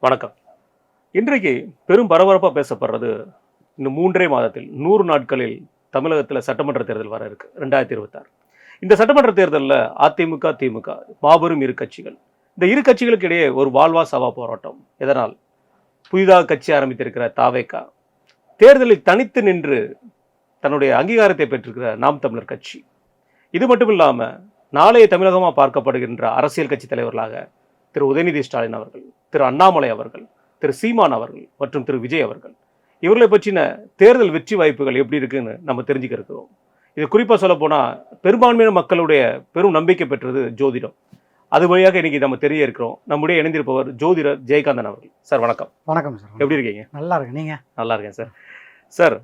வணக்கம். இன்றைக்கு பெரும் பரபரப்பாக பேசப்படுறது இன்னும் 3 மாதத்தில் 100 நாட்களில் தமிழகத்தில் சட்டமன்ற தேர்தல் வர இருக்கு 2026. இந்த சட்டமன்ற தேர்தலில் அதிமுக திமுக மாபெரும் இரு கட்சிகள். இந்த இரு கட்சிகளுக்கு இடையே ஒரு வாழ்வா சவா போராட்டம். எதனால் புதிதாக கட்சி ஆரம்பித்திருக்கிற தாவேகா தேர்தலில் தனித்து நின்று தன்னுடைய அங்கீகாரத்தை பெற்றிருக்கிற நாம் தமிழர் கட்சி. இது மட்டும் இல்லாமல் நாளைய தமிழகமாக பார்க்கப்படுகின்ற அரசியல் கட்சி தலைவர்களாக திரு உதயநிதி ஸ்டாலின் அவர்கள், திரு அண்ணாமலை அவர்கள், திரு சீமான் அவர்கள் மற்றும் திரு விஜய் அவர்கள், இவர்களை பற்றின தேர்தல் வெற்றி வாய்ப்புகள் எப்படி இருக்குன்னு நம்ம தெரிஞ்சுக்க இருக்கிறோம். இது குறிப்பாக சொல்ல போனால் பெரும்பான்மையான மக்களுடைய பெரும் நம்பிக்கை பெற்றது ஜோதிடம். அது வழியாக இன்னைக்கு நம்ம தெரிய இருக்கிறோம். நம்முடைய இணைந்திருப்பவர் ஜோதிடர் ஜெயகாந்தன் அவர்கள். சார் வணக்கம். வணக்கம் சார். எப்படி இருக்கீங்க? நல்லா இருக்கு. நீங்க? நல்லா இருக்கேன் சார். சார்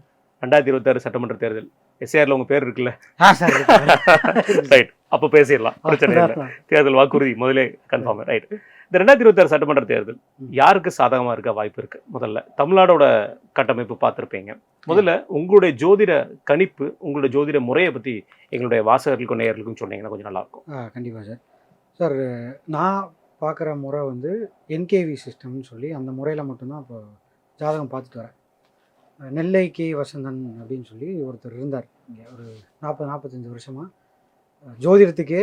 2026 சட்டமன்ற தேர்தல் எஸ்ஏஆர்ல உங்க பேர் இருக்குல்ல? ரைட், அப்போ பேசிடலாம், பிரச்சனை இல்லை. தேர்தல் வாக்குறுதி முதலே கன்ஃபார்ம். ரைட். இந்த 2026 சட்டமன்ற தேர்தல் யாருக்கு சாதகமாக இருக்க வாய்ப்பு இருக்கு? முதல்ல தமிழ்நாடோட கட்டமைப்பு பார்த்துருப்பீங்க. முதல்ல உங்களுடைய ஜோதிட கணிப்பு, உங்களுடைய ஜோதிட முறையை பற்றி எங்களுடைய வாசகர்களுக்கும் நேயர்களுக்கும் சொன்னீங்கன்னா கொஞ்சம் நல்லாயிருக்கும். கண்டிப்பாக சார். சார், நான் பார்க்குற முறை வந்து என்கேவி சிஸ்டம்னு சொல்லி அந்த முறையில் மட்டும்தான் இப்போ ஜாதகம் பார்த்துட்டு வரேன். நெல்லை கே வசந்தன் அப்படின்னு சொல்லி ஒருத்தர் இருந்தார் இங்கே ஒரு 40-45 வருஷமாக. ஜோதிடத்துக்கே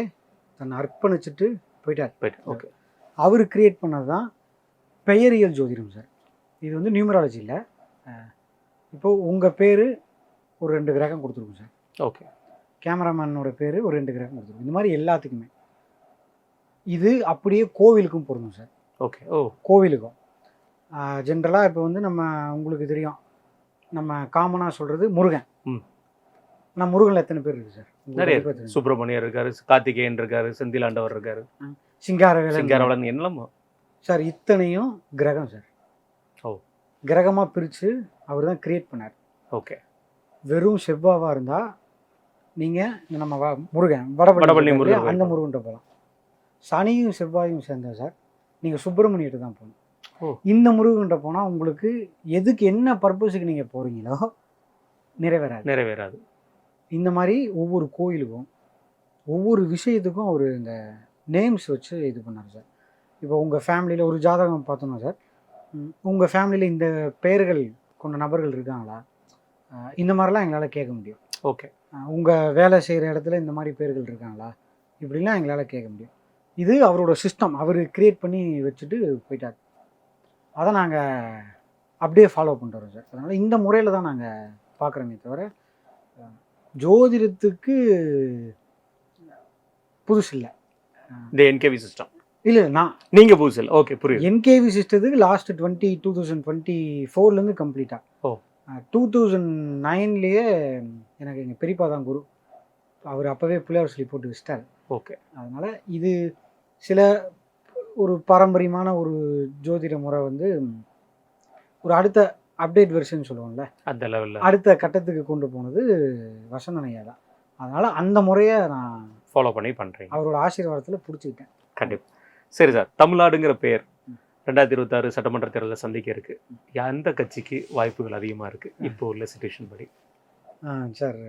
தன்னை அர்ப்பணிச்சுட்டு போயிட்டார். ஓகே. அவர் கிரியேட் பண்ணது தான் பெயரியல் ஜோதிடம் சார். இது வந்து நியூமராலஜி இல்லை. இப்போது உங்கள் பேர் ஒரு 2 கிரகம் கொடுத்துருக்கும் சார். ஓகே. கேமராமேனோட பேர் ஒரு 2 கிரகம் கொடுத்துருக்கும். இந்த மாதிரி எல்லாத்துக்குமே இது அப்படியே கோவிலுக்கும் பொருந்தும் சார். ஓகே. ஓ, கோவிலுக்கும் ஜென்ரலாக இப்போ வந்து நம்ம உங்களுக்கு தெரியும், நம்ம காமனாக சொல்கிறது முருகன். ஆனால் முருகனில் எத்தனை பேர் இருக்குது சார்? நிறைய. சுப்பிரமணியர் இருக்காரு, கார்த்திகேயன் இருக்காரு, செந்திலாண்டவர் இருக்காரு, சிங்காரவேலன் என்னமோ சார். இத்தனையும் கிரகம் சார். ஓ, கிரகமாக பிரித்து அவர் தான் கிரியேட் பண்ணார். ஓகே. வெறும் செவ்வாவாக இருந்தால் நீங்கள் நம்ம முருகன் வடபழனி முருகன் அந்த முருகன்ட்ட போகலாம். சனியும் செவ்வாயும் சேர்ந்தா சார் நீங்கள் சுப்பிரமணியிட்ட தான் போகணும். இந்த முருகன்ட்ட போனால் உங்களுக்கு எதுக்கு என்ன பர்பஸுக்கு நீங்கள் போகிறீங்களோ நிறைவேறாது. இந்த மாதிரி ஒவ்வொரு கோயிலுக்கும் ஒவ்வொரு விஷயத்துக்கும் அவர் இந்த நேம்ஸ் வச்சு இது பண்ணார் சார். இப்போ உங்கள் ஃபேமிலியில் ஒரு ஜாதகம் பார்த்தோன்னா சார், உங்கள் ஃபேமிலியில் இந்த பெயர்கள் கொண்ட நபர்கள் இருக்காங்களா, இந்த மாதிரிலாம் எங்களால் கேட்க முடியும். ஓகே. உங்கள் வேலை செய்கிற இடத்துல இந்த மாதிரி பேர்கள் இருக்காங்களா, இப்படிலாம் எங்களால் கேட்க முடியும். இது அவரோட சிஸ்டம். அவர் கிரியேட் பண்ணி வச்சுட்டு போயிட்டார். அதை நாங்கள் அப்படியே ஃபாலோ பண்ணுறோம் சார். அதனால் இந்த முறையில் தான் நாங்கள் பார்க்குறோமே தவிர ஜோதிடத்துக்கு புதுசு இல்லை. இந்த என்கேவி சிஸ்டம் இல்லை, நீங்கள் புதுசு இல்லை. ஓகே, புரியுது. என்கேவி சிஸ்டத்துக்கு லாஸ்ட் 2024 கம்ப்ளீட்டாக. 2009 எனக்கு எங்கள் பெரியப்பா தான் குரு. அவர் அப்போவே பிள்ளையார் சொல்லி போட்டு வச்சிட்டார். ஓகே. அதனால் இது சில ஒரு பாரம்பரியமான ஒரு ஜோதிட முறை வந்து ஒரு அடுத்த அப்டேட் வெர்ஷன் சொல்லுவோம்ல, அந்த லெவலில் அடுத்த கட்டத்துக்கு கொண்டு போனது வசந்தனையா தான். அதனால் அந்த முறையை நான் ஃபாலோ பண்ணி பண்ணுறேன். அவரோட ஆசீர்வாதத்தில் பிடிச்சிக்கிட்டேன். கண்டிப்பாக. சரி சார், தமிழ்நாடுங்கிற பெயர் 2026 சட்டமன்ற தேர்தலில் சந்திக்க இருக்குது. எந்த கட்சிக்கு வாய்ப்புகள் அதிகமாக இருக்குது இப்போ உள்ள சிச்சுவேஷன் படி? சார்,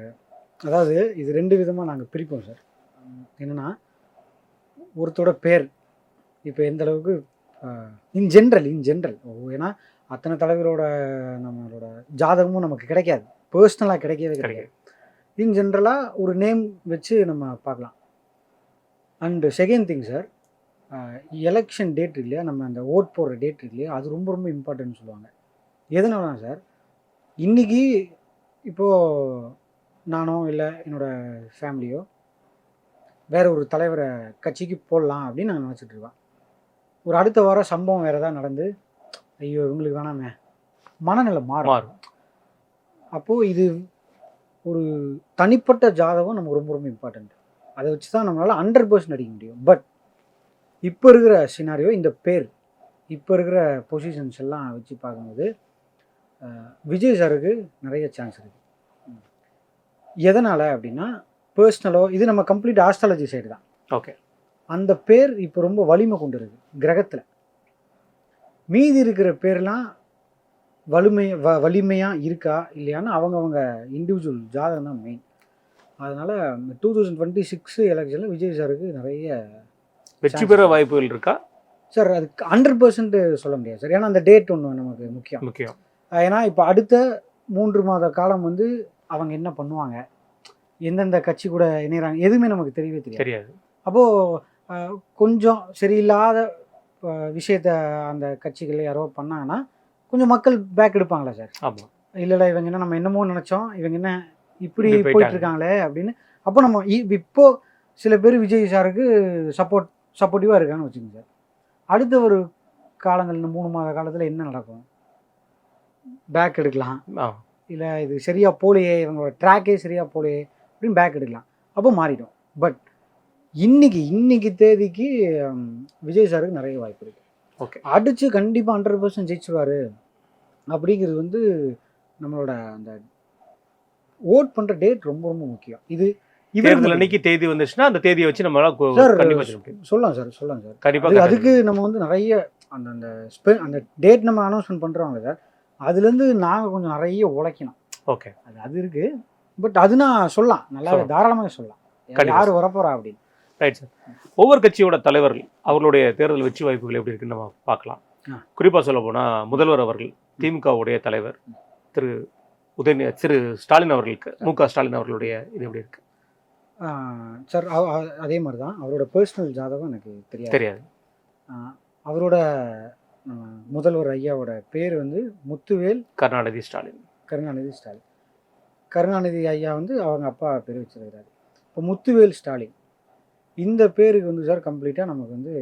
அதாவது இது 2 விதமாக நாங்கள் பிரிப்போம் சார். என்னென்னா, ஒருத்தரோட பேர் இப்போ எந்த அளவுக்கு இன் ஜென்ரல் ஏன்னா அத்தனை தலைவரோட நம்மளோட ஜாதகமும் நமக்கு கிடைக்காது, பர்சனலாக கிடைக்காது. இன் ஜென்ரலாக ஒரு நேம் வச்சு நம்ம பார்க்கலாம். And second thing sir, election date இருக்கு இல்லையா, நம்ம அந்த ஓட் போடுற டேட் இருக்கு இல்லையா, அது ரொம்ப ரொம்ப இம்பார்ட்டன்ட்னு சொல்லுவாங்க. எதனால சார், இன்றைக்கி இப்போது நானோ இல்லை என்னோடய ஃபேமிலியோ வேறு ஒரு தலைவரை கட்சிக்கு போடலாம் அப்படின்னு நான் நினச்சிட்ருக்கேன். ஒரு அடுத்த வாரம் சம்பவம் வேறு ஏதாவது நடந்து, ஐயோ இவங்களுக்கு வேணாமே, மனநிலை மாறும். அப்போது இது ஒரு தனிப்பட்ட ஜாதகம் நமக்கு ரொம்ப ரொம்ப இம்பார்ட்டண்ட். அதை வச்சு தான் நம்மளால் 100% அடிக்க முடியும். பட் இப்போ இருக்கிற சினாரியோ, இந்த பேர் இப்போ இருக்கிற பொசிஷன்ஸ் எல்லாம் வச்சு பார்க்கும்போது விஜய் சாருக்கு நிறைய சான்ஸ் இருக்குது. எதனால் அப்படின்னா, பர்சனலோ இது நம்ம கம்ப்ளீட் ஆஸ்ட்ராலஜி சைடு தான். ஓகே. அந்த பேர் இப்போ ரொம்ப வலிமை கொண்டு இருக்குது கிரகத்தில். மீதி இருக்கிற பேர்லாம் வலிமையாக இருக்கா இல்லையான்னு அவங்க இண்டிவிஜுவல் ஜாதகம் தான் மெயின். அதனால் 2026 எலெக்ஷனில் விஜய் சாருக்கு நிறைய வெற்றி பெற வாய்ப்புகள் இருக்கா? சார் அதுக்கு 100% சொல்ல முடியாது சார். ஏன்னா அந்த டேட் ஒன்று நமக்கு முக்கியம். முக்கியம். ஏன்னா இப்போ அடுத்த 3 மாத காலம் வந்து அவங்க என்ன பண்ணுவாங்க, எந்தெந்த கட்சி கூட இணைகிறாங்க, எதுவுமே நமக்கு தெரியவே தெரியாது. அப்போது கொஞ்சம் சரியில்லாத விஷயத்த அந்த கட்சிகள் யாரோ பண்ணாங்கன்னா கொஞ்சம் மக்கள் பேக் எடுப்பாங்களா சார்? ஆமாம். இல்லை இவங்க என்ன நம்ம என்னமோ நினச்சோம், இவங்க என்ன இப்படி இப்படி போயிட்டு இருக்காங்களே அப்படின்னு. அப்போ நம்ம இப்போ சில பேர் விஜய் சாருக்கு சப்போர்ட்டிவாக இருக்காங்கன்னு வச்சுக்கோங்க சார். அடுத்த ஒரு காலங்கள் இந்த 3 மாத காலத்தில் என்ன நடக்கும்? பேக் எடுக்கலாம், இல்லை இது சரியாக போலையே, இவங்களோட ட்ராக்கே சரியாக போலையே அப்படின்னு பேக் எடுக்கலாம். அப்போ மாறிடும். பட் இன்னைக்கு தேதிக்கு விஜய் சாருக்கு நிறைய வாய்ப்பு இருக்குது. ஓகே, அடித்து கண்டிப்பாக 100% ஜெயிச்சுவார் அப்படிங்கிறது வந்து நம்மளோட அந்த ஓட் பண்ணுற டேட் ரொம்ப ரொம்ப முக்கியம். இது தேர்தல் அன்னைக்கு தேதி வந்துச்சுன்னா அந்த தேதியை வச்சு நம்மளால சொல்லலாம் சார். கண்டிப்பாக அதுக்கு நம்ம வந்து நிறைய அந்த அந்த டேட் நம்ம அனௌன்ஸ்மெண்ட் பண்ணுறோங்க சார். அதுலேருந்து நாங்கள் கொஞ்சம் நிறைய உழைக்கணும். ஓகே, அது இருக்குது. பட் அது நான் சொல்லலாம், நல்லா தாராளமாக சொல்லலாம் யார் வரப்போறா அப்படின்னு. Right sir. ஒவ்வொரு கட்சியோட தலைவர்கள் அவர்களுடைய தேர்தல் வெற்றி வாய்ப்புகள் எப்படி இருக்குன்னு நம்ம பார்க்கலாம். குறிப்பாக சொல்ல போனால் முதல்வர் அவர்கள், திமுகவுடைய தலைவர் திரு ஸ்டாலின் அவர்களுக்கு, மு.க. ஸ்டாலின் அவர்களுடைய இது எப்படி இருக்கு சார்? அதே மாதிரி தான். அவரோட பர்சனல் ஜாதகம் எனக்கு தெரியாது. அவரோட முதல்வர் ஐயாவோட பேர் வந்து முத்துவேல் கருணாநிதி ஸ்டாலின். கருணாநிதி ஐயா வந்து அவங்க அப்பா பேர் வச்சிருக்கிறாரு. இப்போ முத்துவேல் ஸ்டாலின் இந்த பேருக்கு வந்து சார் கம்ப்ளீட்டாக நமக்கு வந்து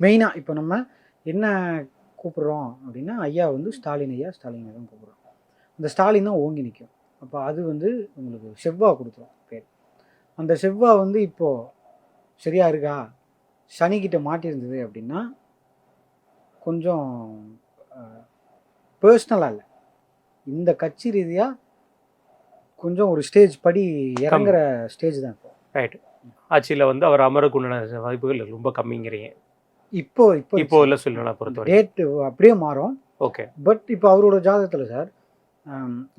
மெயினாக இப்போ நம்ம என்ன கூப்பிட்றோம் அப்படின்னா ஐயா வந்து ஸ்டாலின் தான் கூப்பிட்றோம். அந்த ஸ்டாலின் தான் ஓங்கி நிற்கும். அப்போ அது வந்து உங்களுக்கு செவ்வாய் கொடுத்துரும் பேர். அந்த செவ்வாய் வந்து இப்போது சரியாக இருக்கா, சனிக்கிட்ட மாட்டியிருந்தது அப்படின்னா கொஞ்சம் பர்சனலாக இல்லை, இந்த கட்சி ரீதியாக கொஞ்சம் ஒரு ஸ்டேஜ் படி இறங்குற ஸ்டேஜ் தான் இப்போ. ரைட்டு. ஆட்சியில் வந்து அவர் அமரக்குண்டான வாய்ப்புகள் ரொம்ப கம்மிங்கிறீங்க இப்போ இல்லை சொல்லலாம் பொறுத்தவரை. டேட்டு அப்படியே மாறும். ஓகே. பட் இப்போ அவரோட ஜாதகத்தில் சார்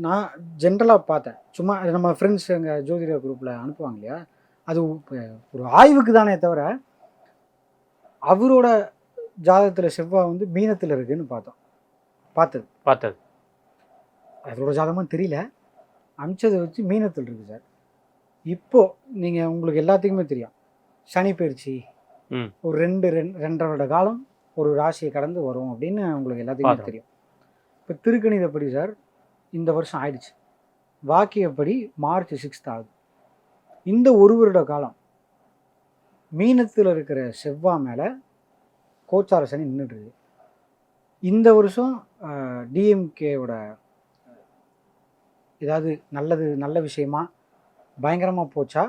நான் ஜென்ரலாக பார்த்தேன், சும்மா நம்ம ஃப்ரெண்ட்ஸ் எங்கள் ஜோதிட குரூப்பில் அனுப்புவாங்க இல்லையா, அது ஒரு ஆய்வுக்கு தானே தவிர அவரோட ஜாதகத்தில் செவ்வாய் வந்து மீனத்தில் இருக்குதுன்னு பார்த்தது அவரோட ஜாதகமாக தெரியல, அமிச்சதை வச்சு மீனத்தில் இருக்குது சார். இப்போது நீங்கள் உங்களுக்கு எல்லாத்துக்குமே தெரியும் சனி பயிற்சி ஒரு 2.5 வருட காலம் ஒரு ராசியை கடந்து வரும் அப்படின்னு உங்களுக்கு எல்லாத்துக்குமே தெரியும். இப்போ திருக்கணிதப்படி சார் இந்த வருஷம் ஆயிடுச்சு, வாக்கியப்படி மார்ச் 6 ஆகுது. இந்த ஒரு வருட காலம் மீனத்தில் இருக்கிற செவ்வாய் மேலே கோச்சார சனி நின்றுட்டுருக்கு. இந்த வருஷம் டிஎம்கேவோட ஏதாவது நல்ல விஷயமா பயங்கரமாக போச்சா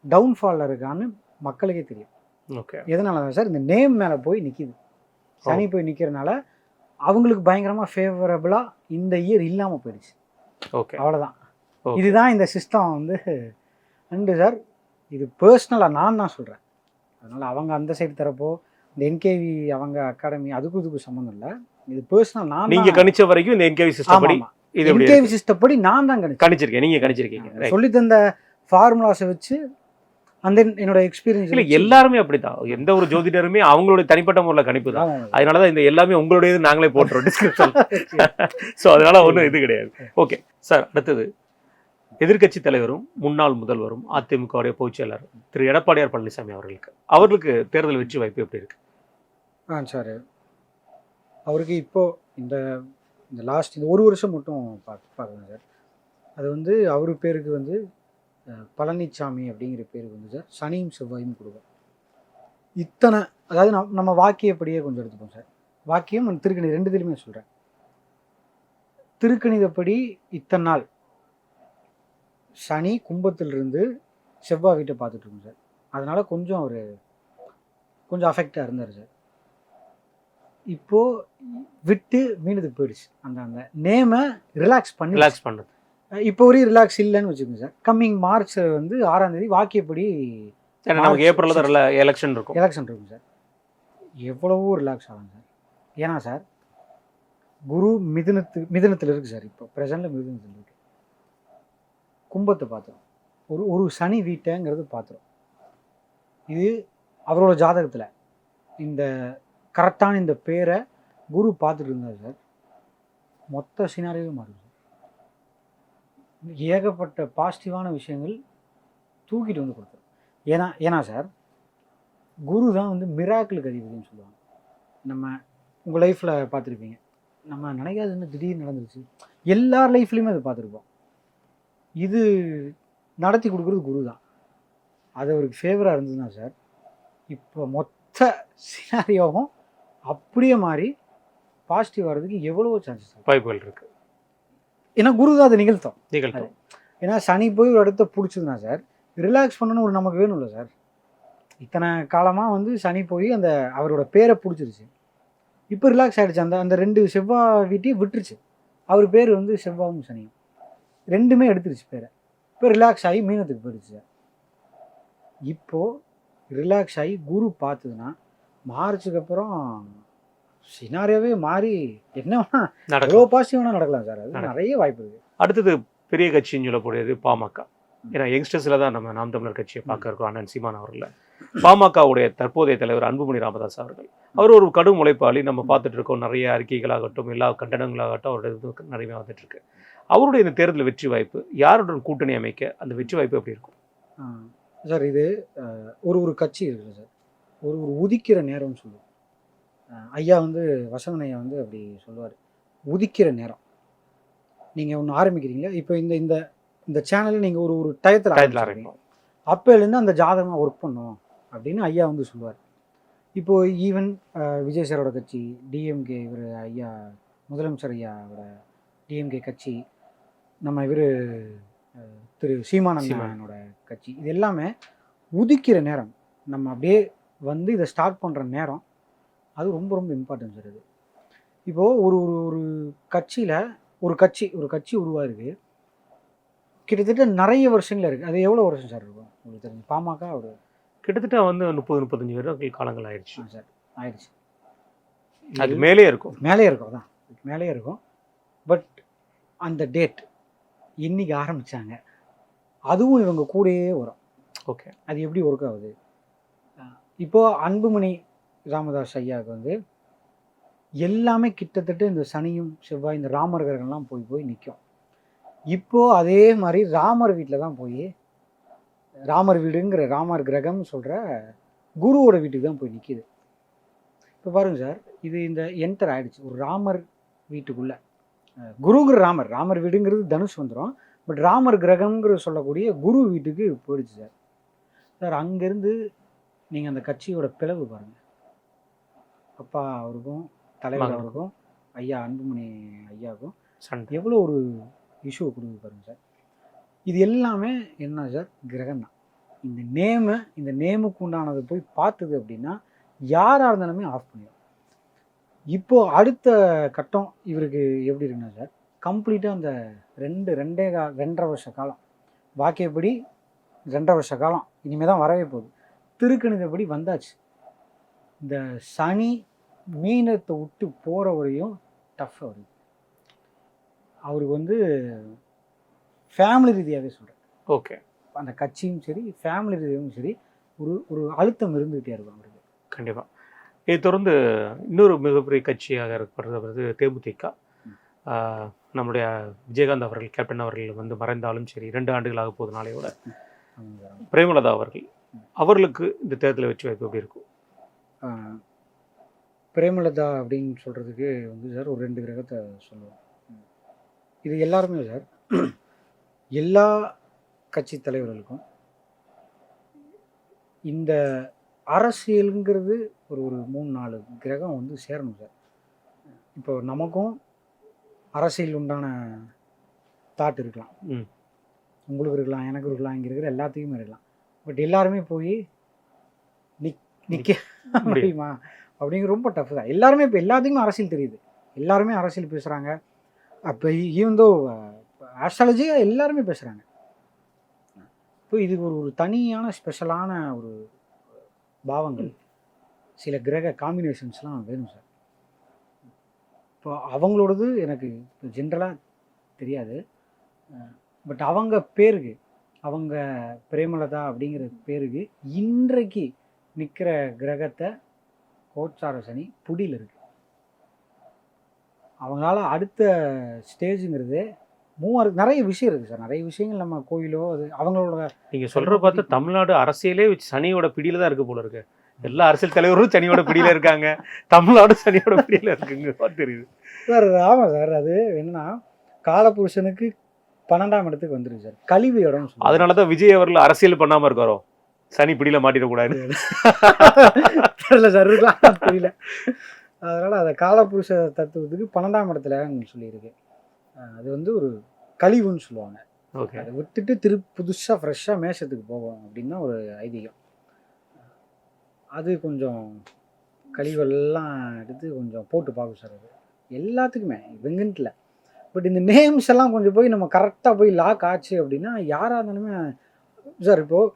டவுன்ஃபாலில் இருக்கான்னு மக்களுக்கே தெரியும். ஓகே. எதனால தான் சார் இந்த நேம் மேலே போய் நிற்கிது, சனி போய் நிற்கிறனால அவங்களுக்கு பயங்கரமாக ஃபேவரபுளாக இந்த இயர் இல்லாமல் போயிடுச்சு. ஓகே, அவ்வளோதான். இதுதான் இந்த சிஸ்டம் வந்து. அண்டு சார் இது பர்சனலாக நான் தான் சொல்கிறேன், அதனால் அவங்க அந்த சைடு தரப்போ இந்த என்கேவி அவங்க அகாடமி அதுக்கும் சம்மந்தம் இல்லை. இது பர்சனல் நான் நீங்கள் கணிச்ச வரைக்கும் இந்த என்கேவி சிஸ்டம் படி என்கேவி சிஸ்டம் படி நான் தான் கணிச்சிருக்கேன். நீங்கள் கணிச்சிருக்கீங்க, சொல்லி தந்த ஃபார்முலாஸை வச்சு அந்த என்னோட எக்ஸ்பீரியன்ஸ். இல்லை எல்லாருமே அப்படிதான், எந்த ஒரு ஜோதிடருமே அவங்களுடைய தனிப்பட்ட முறையில் கணிப்பு தான். அதனால தான் இந்த எல்லாமே உங்களுடையது நாங்களே போட்டுறோம் டிஸ்கிரிப்ஷன். ஸோ அதனால ஒன்றும் இது கிடையாது. ஓகே சார், அடுத்தது எதிர்க்கட்சி தலைவரும் முன்னாள் முதல்வரும் அதிமுகவுடைய பொதுச் செயலாளர் திரு எடப்பாடியார் பழனிசாமி அவர்களுக்கு தேர்தல் வெற்றி வாய்ப்பு எப்படி இருக்கு? சார் அவருக்கு இப்போது இந்த லாஸ்ட் இந்த ஒரு வருஷம் மட்டும் பார்க்குறேன் சார். அது வந்து அவர் பேருக்கு வந்து பழனிசாமி அப்படிங்கிற பேருக்கு வந்து சார் சனியும் செவ்வாயும் கொடுக்கும். அதாவது நம்ம வாக்கியப்படியே கொஞ்சம் எடுத்துப்போம் சார். வாக்கியம் திருக்கணிதம் ரெண்டுத்திலுமே சொல்கிறேன். திருக்கணிதப்படி இத்தனை நாள் சனி கும்பத்திலிருந்து செவ்வாய் வீட்டை பார்த்துட்ருக்கோம் சார். அதனால் கொஞ்சம் அஃபெக்டாக இருந்தார் சார். இப்போது விட்டு மீனதுக்கு போயிடுச்சு. அந்த நேமை ரிலாக்ஸ் பண்ணுறது இப்போ வரையும் ரிலாக்ஸ் இல்லைன்னு வச்சுக்கோங்க சார். கம்மிங் மார்ச் வந்து 6ஆம் தேதி வாக்கியப்படி நமக்கு ஏப்ரலில் தான் எலெக்ஷன் இருக்கும் சார். எவ்வளவோ ரிலாக்ஸ் ஆகும் சார். ஏன்னா சார் குரு மிதுனத்தில் இருக்குது சார். இப்போ ப்ரெசண்டில் மிதுனத்தில் இருக்குது. கும்பத்தை பார்த்துரும், ஒரு சனி வீட்டைங்கிறது பார்த்துரும். இது அவரோட ஜாதகத்தில் இந்த கரெக்டான இந்த பேரை குரு பார்த்துட்டு இருந்தார் சார், மொத்த சினாரியோவே மாறுது. ஏகப்பட்ட பாசிட்டிவான விஷயங்கள் தூக்கிட்டு வந்து கொடுத்தாரு. ஏன்னா சார், குரு தான் வந்து மிராக்கிளுக்கு அதிபதினு சொல்லுவாங்க. நம்ம உங்கள் லைஃப்பில் பார்த்துருப்பீங்க, நம்ம நினைக்காதுன்னு திடீர்னு நடந்துருச்சு. எல்லார் லைஃப்லேயுமே அதை பார்த்துருப்போம். இது நடத்தி கொடுக்குறது குரு தான். அது அவருக்கு ஃபேவராக இருந்ததுன்னா சார், இப்போ மொத்த சினாரியோவும் அப்படியே மாறி பாசிட்டிவ் வர்றதுக்கு எவ்வளவோ சான்சஸ் வாய்ப்புகள் இருக்குது. ஏன்னா குரு தான் அதை நிகழ்த்தும். ஏன்னா சனி போய் ஒரு இடத்த பிடிச்சதுன்னா சார், ரிலாக்ஸ் பண்ணணும்னு ஒரு நமக்கு வேணும்ல சார். இத்தனை காலமாக வந்து சனி போய் அந்த அவரோட பேரை பிடிச்சிருச்சு, இப்போ ரிலாக்ஸ் ஆகிடுச்சு. அந்த 2 செவ்வாய் வீட்டையும் விட்டுருச்சு. அவர் பேர் வந்து செவ்வாயும் சனியும் ரெண்டுமே எடுத்துருச்சு பேரை. இப்போ ரிலாக்ஸ் ஆகி மீனத்துக்கு போயிடுச்சு சார். இப்போது ரிலாக்ஸ் ஆகி குரு பார்த்ததுன்னா மார்ச்சுக்கு அப்புறம் சினாரியாவே மாறி என்ன வேணா எவ்வளோ பாசிட்டிவ் வேணால் நடக்கலாம் சார். அது நிறைய வாய்ப்பு இருக்குது. அடுத்தது பெரிய கட்சின்னு சொல்லக்கூடியது பாமக. ஏன்னா யங்ஸ்டர்ஸில் தான் நம்ம நாம் தமிழர் கட்சியை பார்க்க இருக்கோம். அண்ணன் சீமான் அவர்கள் பாமகவுடைய தற்போதைய தலைவர் அன்புமணி ராமதாஸ் அவர்கள், அவர் ஒரு கடும் உழைப்பாளி. நம்ம பார்த்துட்டு இருக்கோம், நிறைய அறிக்கைகளாகட்டும் எல்லா கண்டனங்களாகட்டும் அவருடைய இது நிறைய வந்துட்டு இருக்கு. அவருடைய இந்த தேர்தல் வெற்றி வாய்ப்பு, யாருடன் கூட்டணி அமைக்க அந்த வெற்றி வாய்ப்பு எப்படி இருக்கும் சார்? இது ஒரு கட்சி இருக்குது சார், ஒரு உதிக்கிற நேரம்னு சொல்லுவோம். ஐயா வந்து வசவன் ஐயா வந்து அப்படி சொல்லுவார், உதிக்கிற நேரம். நீங்கள் ஒன்று ஆரம்பிக்கிறீங்களா, இப்போ இந்த இந்த சேனலில் நீங்கள் ஒரு டயத்தில் ஆரம்பிப்போம், அப்போலேருந்து அந்த ஜாதகமாக ஒர்க் பண்ணும் அப்படின்னு ஐயா வந்து சொல்லுவார். இப்போது ஈவன் விஜய் சாரோட கட்சி டிஎம்கே, இவர் ஐயா முதலமைச்சர் ஐயாவோட டிஎம்கே கட்சி, நம்ம இவர் திரு சீமானந்தனோட கட்சி, இது எல்லாமே உதிக்கிற நேரம். நம்ம அப்படியே வந்து இதை ஸ்டார்ட் பண்ணுற நேரம், அது ரொம்ப ரொம்ப இம்பார்ட்டன்ட் சார். அது இப்போது ஒரு கட்சியில் ஒரு கட்சி உருவாயிருக்கு, கிட்டத்தட்ட நிறைய வருஷங்கள் இருக்குது. அது எவ்வளோ வருஷம் சார் இருக்கும் உங்களுக்கு தெரிஞ்சு? பாமக ஒரு கிட்டத்தட்ட வந்து 30-35 வருடங்கள் காலங்கள் ஆயிடுச்சு சார். ஆயிடுச்சு, அது மேலே இருக்கும். அதான் மேலே இருக்கும். பட் அந்த டேட் இன்னைக்கு ஆரம்பித்தாங்க, அதுவும் இவங்க கூடயே வரும். ஓகே, அது எப்படி ஒர்க் ஆகுது? இப்போது அன்புமணி ராமதாஸ் ஐயாவுக்கு வந்து எல்லாமே கிட்டத்தட்ட இந்த சனியும் செவ்வாய் இந்த ராமர் கிரகம்லாம் போய் நிற்கும். இப்போது அதே மாதிரி ராமர் வீட்டில் தான் போய், ராமர் வீடுங்கிற ராமர் கிரகம்னு சொல்கிற குருவோட வீட்டுக்கு தான் போய் நிற்கிது. இப்போ பாருங்கள் சார், இது இந்த என்டர் ஆகிடுச்சு ஒரு ராமர் வீட்டுக்குள்ளே. குருங்கிற ராமர் வீடுங்கிறது தனுஷ் வந்துடும். பட் ராமர் கிரகம்ங்கிற சொல்லக்கூடிய குரு வீட்டுக்கு போயிடுச்சு சார். சார் அங்கேருந்து நீங்கள் அந்த கட்சியோட பிளவு பாருங்கள். அப்பா அவருக்கும் தலைவர் அவருக்கும் ஐயா அன்புமணி ஐயாவுக்கும் எவ்வளோ ஒரு இஷ்யூ கொடுக்குது பாருங்கள் சார். இது எல்லாமே என்ன சார்? கிரகம் தான். இந்த நேமுக்கு உண்டானது போய் பார்த்தது அப்படின்னா யாராக இருந்தாலுமே ஆஃப் பண்ணிடும். இப்போது அடுத்த கட்டம் இவருக்கு எப்படி இருக்குன்னா சார், கம்ப்ளீட்டாக அந்த 2.5 வருஷ காலம், வாக்கியப்படி 2.5 வருஷ காலம் இனிமேல் தான் வரவே போகுது. திருக்கணிதப்படி வந்தாச்சு. இந்த சனி மீனத்தை விட்டு போகிற வரையும் டஃப் வருது அவருக்கு வந்து. ஃபேமிலி ரீதியாகவே சொல்கிறேன். ஓகே, அந்த கட்சியும் சரி ஃபேமிலி ரீதியாகவும் சரி ஒரு அழுத்தம் இருந்துகிட்டே இருக்கும் அவருக்கு. கண்டிப்பாக. இதை தொடர்ந்து இன்னொரு மிகப்பெரிய கட்சியாக இருக்கப்படுறது தேமுதிக. நம்முடைய விஜயகாந்த் அவர்கள், கேப்டன் அவர்கள் வந்து மறைந்தாலும் சரி 2 ஆண்டுகளாக போகுது நாளையோட. பிரேமலதா அவர்களுக்கு இந்த தேர்தலை வச்சு வாய்ப்பு எப்படி இருக்கும்? பிரேமலதா அப்படின்னு சொல்கிறதுக்கு வந்து சார் ஒரு 2 கிரகத்தை சொல்லுவோம். இது எல்லாருமே சார், எல்லா கட்சி தலைவர்களுக்கும் இந்த அரசியலுங்கிறது ஒரு 3-4 கிரகம் வந்து சேரணும் சார். இப்போ நமக்கும் அரசியல் உண்டான தாட் இருக்கலாம், உங்களுக்கு இருக்கலாம், எனக்கு இருக்கலாம், இங்கே இருக்கிற எல்லாத்துக்குமே இருக்கலாம். பட் எல்லாருமே போய் நிற்க முடியுமா அப்படிங்கிற ரொம்ப டஃப் தான். எல்லாருமே இப்போ எல்லாத்துக்குமே அரசியல் தெரியுது, எல்லாருமே அரசியல் பேசுகிறாங்க. அப்போ ஈவந்தோ ஆஸ்ட்ராலஜியாக எல்லாருமே பேசுகிறாங்க. இப்போ இது ஒரு தனியான ஸ்பெஷலான ஒரு பாவங்கள், சில கிரக காம்பினேஷன்ஸ்லாம் வேணும் சார். இப்போ அவங்களோடது எனக்கு ஜென்ரலாக தெரியாது. பட் அவங்க பேருக்கு, அவங்க பிரேமலதா அப்படிங்கிற பேருக்கு இன்றைக்கு நிற்கிற கிரகத்தை கோச்சார சனி புடியில் இருக்குது. அவங்களால அடுத்த ஸ்டேஜுங்கிறது நிறைய விஷயம் இருக்குது சார். நிறைய விஷயங்கள் நம்ம கோயிலோ அது அவங்களோட நீங்கள் சொல்கிற பார்த்தா தமிழ்நாடு அரசியலே சனியோட பிடியில் தான் இருக்குது போல இருக்கு. எல்லா அரசியல் தலைவரும் சனியோட பிடியில் இருக்காங்க, தமிழ்நாடு சனியோட பிடியில் இருக்குங்க தெரியுது சார். ஆமாம் சார். அது என்னன்னா காலபுருஷனுக்கு 12ஆம் இடத்துக்கு வந்துருக்கு சார், கழிவு இடம். அதனால தான் விஜய் அவர்கள் அரசியல் பண்ணாமல் இருக்காரோ, சனி பிடியில் மாட்டிடக்கூடாது. தெரியல சார், இருக்கலாம் தெரியல. அதனால் அதை காலபுருஷ தத்துவத்துக்கு 12ஆம் இடத்துல சொல்லியிருக்கு. அது வந்து ஒரு கழிவுன்னு சொல்லுவாங்க. ஓகே. அதை விட்டுட்டு புதுசாக ஃப்ரெஷ்ஷாக மேஷத்துக்கு போகும் அப்படின்னு தான் ஒரு ஐதீகம். அது கொஞ்சம் கழிவெல்லாம் எடுத்து கொஞ்சம் போட்டு பார்க்கும் சார். அது எல்லாத்துக்குமே இவங்கன்ட்டு இல்லை. பட் இந்த நேம்ஸ் எல்லாம் கொஞ்சம் போய் நம்ம கரெக்டாக போய் லாக் ஆச்சு அப்படின்னா யாராக இருந்தாலுமே சார். இப்போது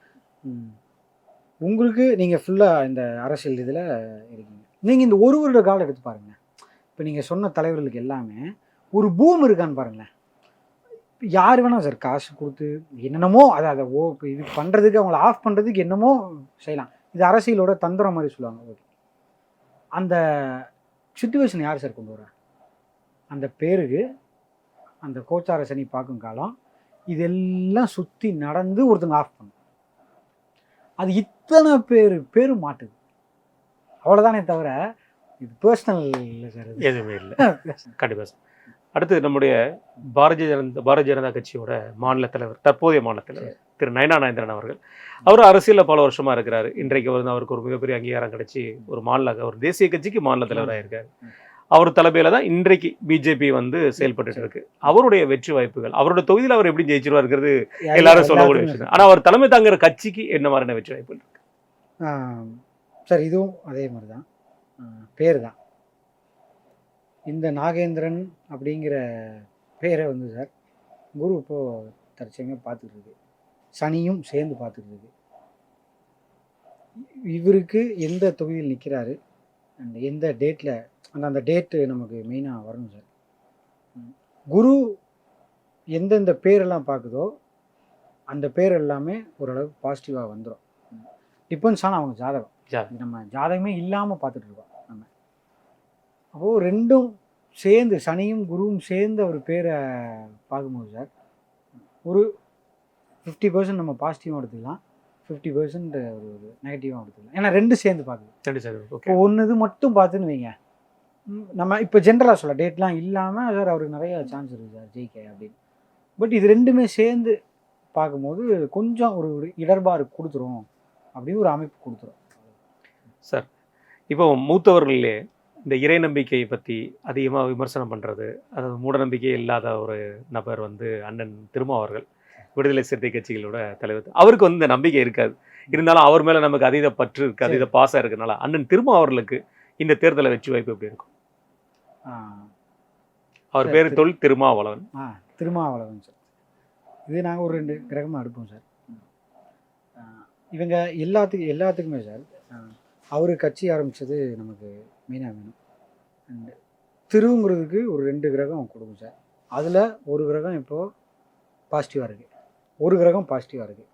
உங்களுக்கு நீங்கள் ஃபுல்லாக இந்த அரசியல் இதில் இருக்கீங்க. நீங்கள் இந்த ஒரு வருட காலம் எடுத்து பாருங்கள். இப்போ நீங்கள் சொன்ன தலைவர்களுக்கு எல்லாமே ஒரு பூம் இருக்கான்னு பாருங்களேன். யார் வேணால் சார் காசு கொடுத்து என்னென்னமோ அதை இது பண்ணுறதுக்கு அவங்கள ஆஃப் பண்ணுறதுக்கு என்னமோ செய்யலாம். இது அரசியலோட தந்திரம் மாதிரி சொல்லுவாங்க. ஓகே, அந்த சுச்சுவேஷன் யார் சார் கொண்டு வர? அந்த பேருக்கு அந்த கோச்சார சனி பார்க்கும் காலம் இதெல்லாம் சுற்றி நடந்து ஒருத்தங்க ஆஃப் பண்ணும். அது இத்தனை பேர் மாட்டுது, அவ்வளோதானே தவிர இது பர்சனல் இல்லை சார். எதுவுமே இல்லை. கண்டிப்பாக சார். அடுத்து நம்முடைய பாரதிய ஜனதா கட்சியோட மாநில தலைவர், தற்போதைய மாநில தலைவர் திரு நயனா நாகேந்திரன் அவர்கள். அவர் அரசியலில் பல வருஷமாக இருக்கிறார். இன்றைக்கு வந்து அவருக்கு ஒரு மிகப்பெரிய அங்கீகாரம் கிடைச்சி ஒரு தேசிய கட்சிக்கு மாநில தலைவராக இருக்கார். அவர் தலைமையில தான் இன்றைக்கு பிஜேபி வந்து செயல்பட்டு இருக்கு. அவருடைய வெற்றி வாய்ப்புகள், அவரோட தொகுதியில் அவர் எப்படி ஜெயிச்சிருவாருங்கிறது எல்லாரும் சொல்லக்கூடிய விஷயம். ஆனால் அவர் தலைமை தாங்குற கட்சிக்கு என்ன மாதிரியான வெற்றி வாய்ப்புகள் இருக்கு சார்? இதுவும் அதே மாதிரி தான், பேர் தான். இந்த நாகேந்திரன் அப்படிங்கிற பேரை வந்து சார் குரு இப்போது தற்சமயம் பார்த்துட்டு இருக்கு, சனியும் சேர்ந்து பார்த்துட்டு இருக்கு. இவருக்கு எந்த தொகுதியில் நிற்கிறாரு அண்ட் எந்த டேட்டில் அந்த டேட்டு நமக்கு மெயினாக வரணும் சார். குரு எந்தெந்த பேரெல்லாம் பார்க்குதோ அந்த பேர் எல்லாமே ஓரளவுக்கு பாசிட்டிவாக வந்துடும். டிபெண்ட்ஸ் ஆனால் அவங்க ஜாதகம். நம்ம ஜாதகமே இல்லாமல் பார்த்துட்டு இருக்கோம் நம்ம. அப்போது ரெண்டும் சேர்ந்து, சனியும் குருவும் சேர்ந்து அவர் பேரை பார்க்கும்போது சார் ஒரு 50% நம்ம பாசிட்டிவாக எடுத்துக்கலாம், 50% ஒரு நெகட்டிவாக எடுத்துக்கலாம். ஏன்னா ரெண்டு சேர்ந்து பார்க்குது. இப்போ ஒன்று இது மட்டும் பார்த்துன்னு வைங்க, நம்ம இப்போ ஜென்ரலாக சொல்ல டேட்லாம் இல்லாமல் சார் அவருக்கு நிறைய சான்ஸ் இருக்குது சார் ஜெயிக்க அப்படின்னு. பட் இது ரெண்டுமே சேர்ந்து பார்க்கும்போது கொஞ்சம் ஒரு இடர்பாடு கொடுத்துரும் அப்படின்னு ஒரு அமைப்பு கொடுத்துரும் சார். இப்போ மூத்தவர்களே இந்த இறை நம்பிக்கையை பற்றி அதிகமாக விமர்சனம் பண்ணுறது, அதாவது மூட நம்பிக்கை இல்லாத ஒரு நபர் வந்து அண்ணன் திருமாவர்கள், விடுதலை சிறுத்தை கட்சிகளோட தலைவர். அவருக்கு வந்து இந்த நம்பிக்கை இருக்காது, இருந்தாலும் அவர் மேலே நமக்கு அதீத பற்று இருக்குது, அதீத பாசம் இருக்கிறதுனால அண்ணன் திருமாவர்களுக்கு இந்த தேர்தலை வெற்றி வாய்ப்பு எப்படி இருக்கும்? அவர் பேர் திருமாவளவன். திருமாவளவன் சார். இது நாங்கள் ஒரு 2 கிரகமாக எடுப்போம் சார். இவங்க எல்லாத்துக்குமே சார் அவர் கட்சி ஆரம்பித்தது நமக்கு மெயினாக வேணும். அண்ட் திருவுங்கிறதுக்கு ஒரு 2 கிரகம் கொடுக்கும் சார். அதில் ஒரு கிரகம் இப்போது பாசிட்டிவாக இருக்குது, ஒரு கிரகம் பாசிட்டிவாக இருக்குது,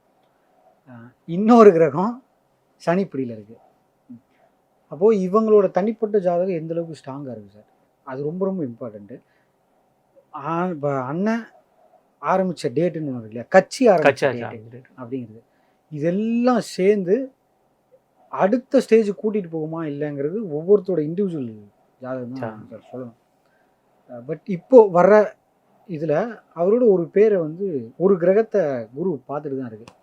இன்னொரு கிரகம் சனிப்பிடியில் இருக்குது. அப்போது இவங்களோட தனிப்பட்ட ஜாதகம் எந்தளவுக்கு ஸ்ட்ராங்காக இருக்குது சார், அது ரொம்ப ரொம்ப இம்பார்ட்டண்ட்டு. இப்போ அண்ணன் ஆரம்பித்த டேட்டுன்னு ஒன்று இல்லையா, கட்சி ஆரம்பித்த அப்படிங்கிறது, இதெல்லாம் சேர்ந்து அடுத்த ஸ்டேஜ் கூட்டிகிட்டு போகுமா இல்லைங்கிறது ஒவ்வொருத்தரோட இண்டிவிஜுவல் ஜாதகம் தான் சார் சொல்லணும். பட் இப்போது வர்ற இதில் அவரோட ஒரு பேரை வந்து ஒரு கிரகத்தை குரு பார்த்துட்டு தான் இருக்குது.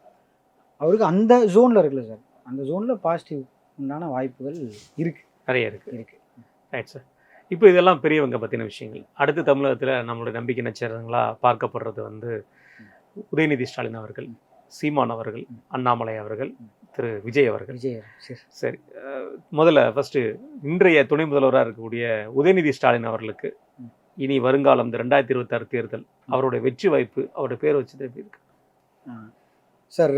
அவருக்கு அந்த ஜோனில் இருக்குல்ல சார், அந்த ஜோனில் பாசிட்டிவ் உண்டான வாய்ப்புகள் இருக்குது, நிறைய இருக்குது. Right sir. இப்போ இதெல்லாம் பெரியவங்க பற்றின விஷயங்கள். அடுத்து தமிழகத்தில் நம்மளுடைய நம்பிக்கை நட்சத்திரங்களாக பார்க்கப்படுறது வந்து உதயநிதி ஸ்டாலின் அவர்கள், சீமான் அவர்கள், அண்ணாமலை அவர்கள், திரு விஜய் அவர்கள். சரி, முதல்ல ஃபஸ்ட்டு இன்றைய துணை முதல்வராக இருக்கக்கூடிய உதயநிதி ஸ்டாலின் அவர்களுக்கு இனி வருங்காலம் இந்த 2026 தேர்தல் அவருடைய வெற்றி வாய்ப்பு, அவருடைய பேர் வச்சது எப்படி இருக்கு சார்?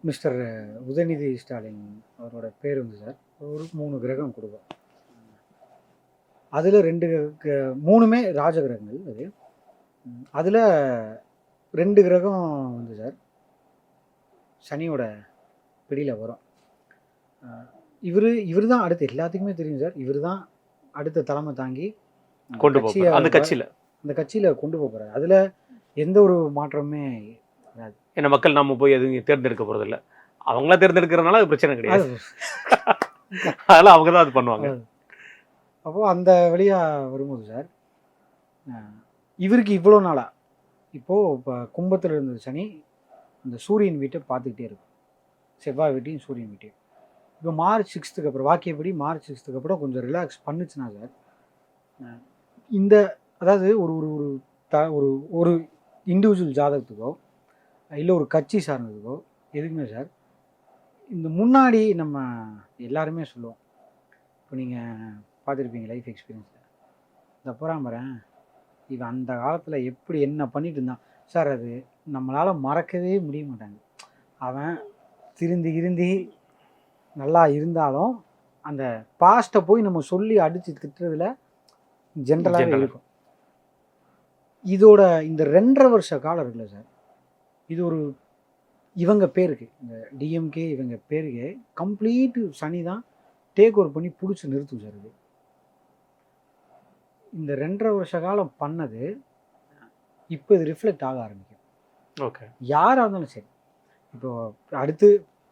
மிஸ்டர் உதயநிதி ஸ்டாலின் அவரோட பேர் வந்து சார் ஒரு 3 கிரகம் கொடுக்கும். அதில் 3மே ராஜகிரகங்கள். அது அதில் 2 கிரகம் வந்து சார் சனியோட பிடியில் வரும். இவர் தான் அடுத்து எல்லாத்துக்குமே தெரியும் சார். இவர் தான் அடுத்த தலைமை தாங்கி கொண்டு போக அந்த கட்சியில கொண்டு போகிறாரு. அதில் எந்த ஒரு மாற்றமே வராது. ஏன்னா மக்கள் நம்ம போய் எதுவும் தேர்ந்தெடுக்க போகிறதில்ல, அவங்களா தேர்ந்தெடுக்கிறதுனால அது பிரச்சனை கிடையாது. அதெல்லாம் அவங்க தான் அது பண்ணுவாங்க. அப்போது அந்த வழியாக வரும்போது சார், இவருக்கு இவ்வளோ நாளாக இப்போது இப்போ கும்பத்தில் இருந்த சனி அந்த சூரியன் வீட்டை பார்த்துக்கிட்டே இருக்கும், செவ்வாய் வீட்டையும் சூரியன் வீட்டையும். இப்போ மார்ச் 6க்கு அப்புறம் வாக்கியப்படி மார்ச் 6க்கு அப்புறம் கொஞ்சம் ரிலாக்ஸ் பண்ணுச்சுன்னா சார், இந்த அதாவது ஒரு ஒரு ஒரு த ஒரு ஒரு இண்டிவிஜுவல் ஜாதகத்துக்கோ இல்லை ஒரு கட்சி சார்ந்ததுக்கோ எதுக்குமே சார், இந்த முன்னாடி நம்ம எல்லாருமே சொல்லுவோம். இப்போ நீங்கள் பார்த்துருப்பீங்க லைஃப் எக்ஸ்பீரியன்ஸில், இந்த பராமரன் இவன் அந்த காலத்தில் எப்படி என்ன பண்ணிட்டு இருந்தான் சார், அது நம்மளால் மறக்கவே முடிய மாட்டாங்க. அவன் திருந்தி நல்லா இருந்தாலும் அந்த பாஸ்ட்டை போய் நம்ம சொல்லி அடித்து திட்டுறதுல ஜென்ரலாகவே இருக்கும். இதோட இந்த 2.5 வருஷ காலம் இருக்குல்ல சார், இது ஒரு இவங்க பேருக்கு, இந்த டிஎம்கே இவங்க பேருக்கு கம்ப்ளீட்டு சனி தான் டேக் ஓவர் பண்ணி பிடிச்சி நிறுத்தும் சார். இது இந்த 2.5 வருஷ காலம் பண்ணது இப்போ இது ரிஃப்ளெக்ட் ஆக ஆரம்பிக்கும். ஓகே, யாராக இருந்தாலும் சரி, இப்போது அடுத்து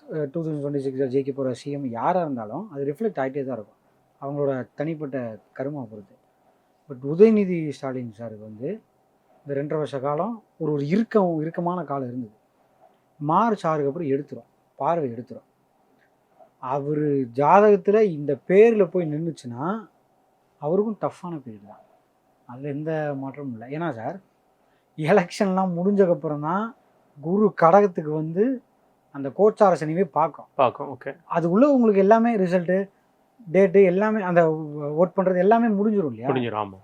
2026 ஜெயிக்க போகிற சிஎம் யாராக இருந்தாலும் அது ரிஃப்ளெக்ட் ஆகிட்டே தான் இருக்கும், அவங்களோட தனிப்பட்ட கருமா பொறுத்து. பட் உதயநிதி ஸ்டாலின் சாருக்கு வந்து இந்த 2.5 வருஷ காலம் ஒரு ஒரு இறுக்கமான காலம் இருந்தது. மார்ச் 6க்கு அப்புறம் எடுத்துரும், பார்வை எடுத்துரும். அவர் ஜாதகத்தில் இந்த பேரில் போய் நின்றுச்சுன்னா அவருக்கும் டஃப்பான பீரியட் தான், அதில் எந்த மாற்றமும் இல்லை. ஏன்னா சார், எலெக்ஷன்லாம் முடிஞ்சக்கப்புறம் தான் குரு கடகத்துக்கு வந்து அந்த கோச்சார சனிவே பார்க்கும். ஓகே, அது உள்ள உங்களுக்கு எல்லாமே ரிசல்ட்டு டேட்டு எல்லாமே அந்த ஓட் பண்ணுறது எல்லாமே முடிஞ்சிடும் இல்லையா? முடிஞ்சிடும். ஆமாம்.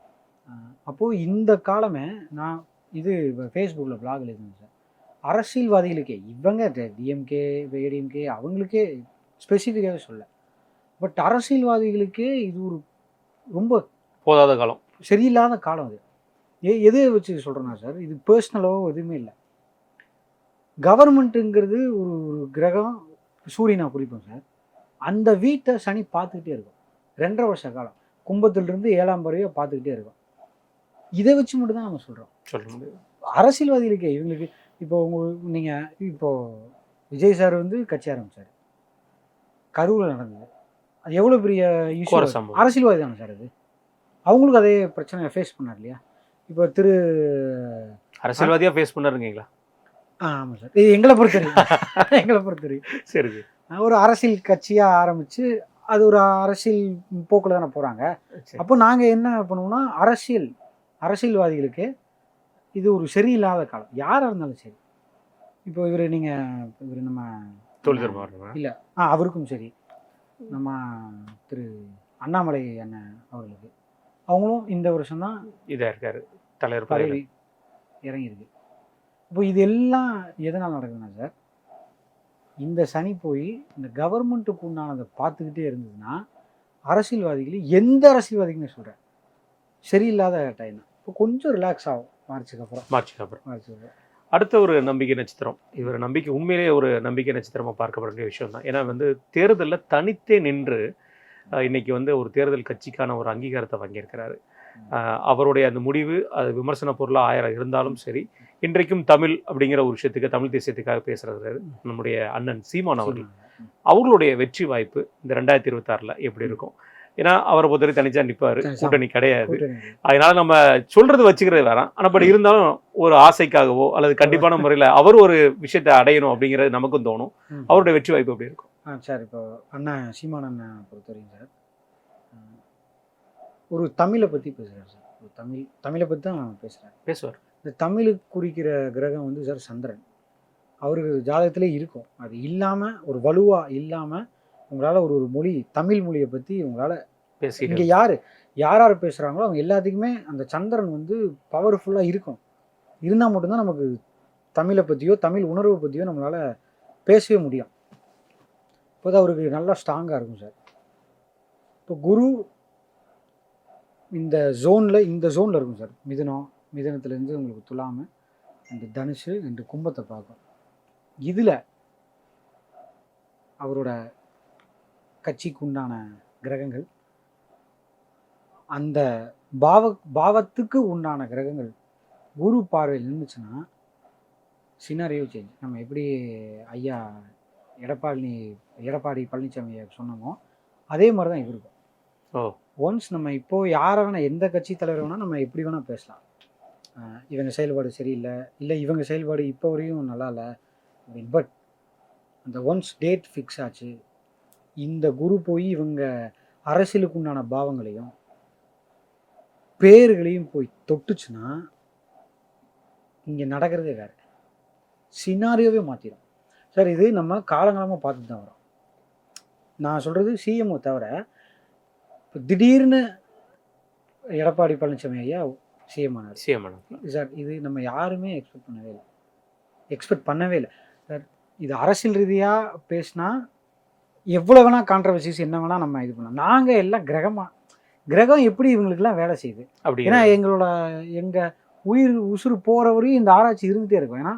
அப்போது இந்த காலமே நான் இது ஃபேஸ்புக்கில் பிளாக் எழுதுனேன் சார், அரசியல்வாதிகளுக்கே இவங்க டிஎம்கே ஏடிஎம்கே அவங்களுக்கே ஸ்பெசிஃபிக்காகவே சொல்ல, பட் அரசியல்வாதிகளுக்கே இது ஒரு ரொம்ப போதாத காலம், சரியில்லாத காலம். அது எதை வச்சு சொல்கிறேன்னா சார், இது பர்சனலோ எதுவுமே இல்லை. கவர்மெண்ட்டுங்கிறது ஒரு ஒரு கிரகம், சூரியனை குறிப்போம் சார், அந்த வீட்டை சனி பார்த்துக்கிட்டே இருக்கும் 2.5 வருஷ காலம், கும்பத்திலிருந்து 7ஆம் பறவையாக பார்த்துக்கிட்டே இருக்கும். இதை வச்சு மட்டும் தான் நம்ம சொல்ல முடியும். அரசியல்வாதிகளுக்கே இவங்களுக்கு இப்போ நீங்கள் இப்போது விஜய் சார் வந்து கட்சி ஆரம்பித்தார், கரூரில் நடந்தது, அது எவ்வளோ பெரிய இஷ்யூ, அரசியல்வாதி தானே சார் அது, அவங்களுக்கு அதே பிரச்சனை ஃபேஸ் பண்ணார் இல்லையா? இப்போ அரசியல்வாதியாக ஃபேஸ் பண்ணாருங்களா? ஆமாம் சார், இது எங்களை பொறுத்தவரைக்கும் சரி, ஒரு அரசியல் கட்சியாக ஆரம்பித்து அது ஒரு அரசியல் போக்கில் தானே போகிறாங்க. அப்போ நாங்கள் என்ன பண்ணுவோம்னா, அரசியல்வாதிகளுக்கு இது ஒரு சரியில்லாத காலம், யாராக இருந்தாலும் சரி. இப்போ இவர் நம்ம இல்லை அவருக்கும் சரி, நம்ம திரு அண்ணாமலை அண்ணன் அவர்களுக்கு, அவங்களும் இந்த வருஷம்தான் இதாக இருக்காரு, தலைவர் பதவி இறங்கியிருக்கு. இப்போ இது எல்லாம் எதனால் நடக்குதுன்னா சார், இந்த சனி போய் இந்த கவர்மெண்ட்டுக்கு உண்டானதை பார்த்துக்கிட்டே இருந்ததுன்னா அரசியல்வாதிகள், எந்த அரசியல்வாதிக்குமே சொல்கிறேன், சரியில்லாத டைம் தான். இப்போ கொஞ்சம் ரிலாக்ஸ் ஆகும் மார்ச்சுக்கு அப்புறம். அடுத்த ஒரு நம்பிக்கை நட்சத்திரம், இவர் உண்மையிலேயே ஒரு நம்பிக்கை நட்சத்திரமாக பார்க்கப்பட வேண்டிய விஷயம் தான். ஏன்னா வந்து தேர்தலில் தனித்தே நின்று இன்னைக்கு வந்து ஒரு தேர்தல் கட்சிக்கான ஒரு அங்கீகாரத்தை வாங்கியிருக்கிறாரு. அவருடைய அந்த முடிவு அது விமர்சன பொருளாக 1000 இருந்தாலும் சரி, இன்றைக்கும் தமிழ் அப்படிங்கிற ஒரு விஷயத்துக்கு, தமிழ் தேசியத்துக்காக பேசுறது நம்முடைய அண்ணன் சீமான் அவர்கள். அவர்களுடைய வெற்றி வாய்ப்பு இந்த 2026 எப்படி இருக்கும்? ஏன்னா அவரை பொறுத்தவரை தனிச்சா நிற்பார், கூட்டணி கிடையாது. அதனால நம்ம சொல்றது வச்சுக்கிறது வேறாம். ஆனால் பட் இருந்தாலும் ஒரு ஆசைக்காகவோ அல்லது கண்டிப்பான முறையில் அவர் ஒரு விஷயத்தை அடையணும் அப்படிங்கிறது நமக்கும் தோணும். அவருடைய வெற்றி வாய்ப்பு எப்படி இருக்கும்? சார், இப்போ அண்ணன் சீமான் அண்ணன் பொறுத்தவரைக்கும் சார், ஒரு தமிழை பற்றி பேசுகிறார் சார், ஒரு தமிழை பற்றி தான் பேசுவார். இந்த தமிழுக்கு குறிக்கிற கிரகம் வந்து சார் சந்திரன், அவருக்கு ஜாதகத்திலே இருக்கும். அது இல்லாமல் ஒரு வலுவாக இல்லாமல் உங்களால் ஒரு மொழி, தமிழ் மொழியை பற்றி உங்களால் பேசி, இங்கே யார் பேசுகிறாங்களோ அவங்க எல்லாத்துக்குமே அந்த சந்திரன் வந்து பவர்ஃபுல்லாக இருக்கும். இருந்தால் மட்டும்தான் நமக்கு தமிழை பற்றியோ தமிழ் உணர்வை பற்றியோ நம்மளால் பேசவே முடியும். இப்போது அவருக்கு நல்லா ஸ்ட்ராங்காக இருக்கும் சார். இப்போ குரு இந்த ஜோனில் இருக்கும் சார், மிதனத்துலேருந்து உங்களுக்கு துலாமை, இந்த தனுஷு, இந்த கும்பத்தை பார்க்கும். இதில் அவரோட கட்சிக்கு உண்டான கிரகங்கள், அந்த பாவத்துக்கு உண்டான கிரகங்கள் குரு பார்வையில் நின்றுச்சுன்னா சினாரியோ சேஞ்ச். நம்ம எப்படி ஐயா எடப்பாடி பழனிசாமி சொன்னோமோ அதே மாதிரி தான் இவருக்கும். ஒன்ஸ் நம்ம இப்போது யாரை வேணால், எந்த கட்சி தலைவர் வேணால் நம்ம எப்படி வேணால் பேசலாம், இவங்க செயல்பாடு சரியில்லை, இல்லை இவங்க செயல்பாடு இப்போ வரையும் நல்லா இல்லை அப்படின்னு. பட் அந்த ஒன்ஸ் டேட் ஃபிக்ஸ் ஆச்சு, இந்த குரு போய் இவங்க அரசியலுக்கு உண்டான பாவங்களையும் பேர்களையும் போய் தொட்டுச்சுன்னா இங்கே நடக்கிறதே வேறு, சினாரியோவே மாற்றிடும் சார். இது நம்ம காலங்காலமாக பார்த்துட்டு தான் வரோம். நான் சொல்கிறது சிஎம்ஓ தவிர, இப்போ திடீர்னு எடப்பாடி பழனிசாமி ஐயா சிஎம் ஆனார் சார். இது நம்ம யாருமே எக்ஸ்பெக்ட் பண்ணவே இல்லை சார். இது அரசியல் ரீதியாக பேசினா எவ்வளோ வேணால் கான்ட்ரவர்சிஸ் என்ன வேணால் நம்ம இது பண்ணலாம். நாங்கள் எல்லாம் கிரகம் எப்படி இவங்களுக்கெல்லாம் வேலை செய்யுது அப்படி. ஏன்னா எங்கள் உசுறு போகிற வரையும் இந்த ஆராய்ச்சி இருந்துகிட்டே இருக்கும். ஏன்னா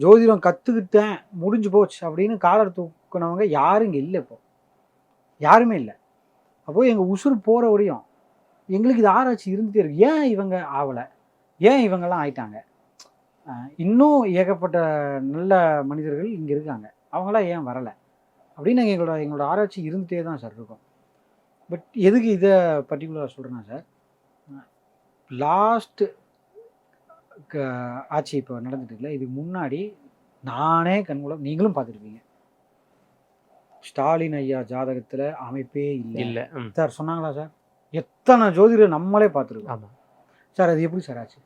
ஜோதிடம் கற்றுக்கிட்டேன் முடிஞ்சு போச்சு அப்படின்னு காலர் தூக்கினவங்க யாரும் இங்கே இல்லை, இப்போ யாருமே இல்லை. அப்போது எங்கள் உசுறு போகிற வரையும் எங்களுக்கு இது ஆராய்ச்சி இருந்துகிட்டே இருக்கு. ஏன் இவங்க ஆகலை, ஏன் இவங்கெல்லாம் ஆயிட்டாங்க, இன்னும் ஏகப்பட்ட நல்ல மனிதர்கள் இங்கே இருக்காங்க, அவங்களாம் ஏன் வரலை அப்படின்னு எங்களோட ஆராய்ச்சி இருந்துகிட்டே தான் சார் இருக்கும். பட் எதுக்கு இதை பர்டிகுலராக சொல்கிறேன்னா சார், லாஸ்ட்டு ஆட்சி இப்போ நடந்துட்டு இல்லை, இதுக்கு முன்னாடி நானே கண்மூலம் நீங்களும் பார்த்துருப்பீங்க, ஸ்டாலின் ஐயா ஜாதகத்தில் அமைப்பே இல்லை சார் சொன்னாங்களா சார்? எத்தனை ஜோதிடர் நம்மளே பார்த்துருக்கோம் சார். அது எப்படி சார் ஆச்சு?